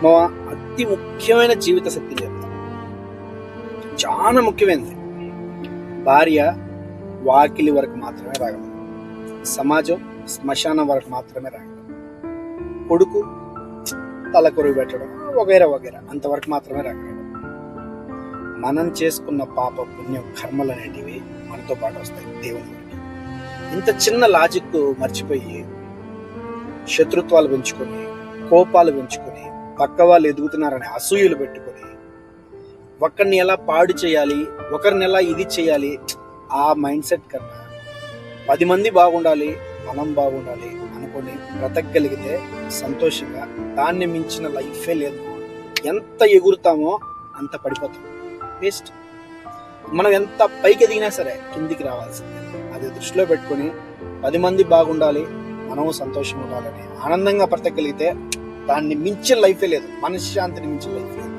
మా అతి ముఖ్యమైన జీవిత సత్యం చెప్తాను, చాలా ముఖ్యమైనది. భార్య వాకిలి వరకు మాత్రమే రాగలదు, సమాజం శ్మశానం వరకు మాత్రమే రాగలదు, కొడుకు తలకొరువు పెట్టడం వగైరా వగైరా అంతవరకు మాత్రమే రాగలడు. మనం చేసుకున్న పాప పుణ్యం కర్మలు అనేటివి మనతో పాటు వస్తాయి దేవుని వరకు. ఇంత చిన్న లాజిక్ మర్చిపోయి శత్రుత్వాలు పెంచుకొని, కోపాలు పెంచుకొని, పక్క వాళ్ళు ఎదుగుతున్నారని అసూయలు పెట్టుకొని, ఒకరిని ఎలా పాడు చేయాలి, ఒకరిని ఎలా ఇది చేయాలి, ఆ మైండ్ సెట్ కన్నా 10 మంది బాగుండాలి, మనం బాగుండాలి అనుకొని బ్రతకగలిగితే సంతోషంగా, దాన్ని మించిన లైఫే లేదు. ఎంత ఎగురుతామో అంత పడిపోతాం, వేస్ట్. మనం ఎంత పైకి ఎదిగినా సరే కిందికి రావాల్సిందే. అది దృష్టిలో పెట్టుకొని 10 మంది బాగుండాలి, మనము సంతోషంగా ఉండాలని ఆనందంగా బ్రతకగలిగితే దాన్ని మించిన లైఫే లేదు, మనశ్శాంతిని మించిన లైఫ్ లేదు.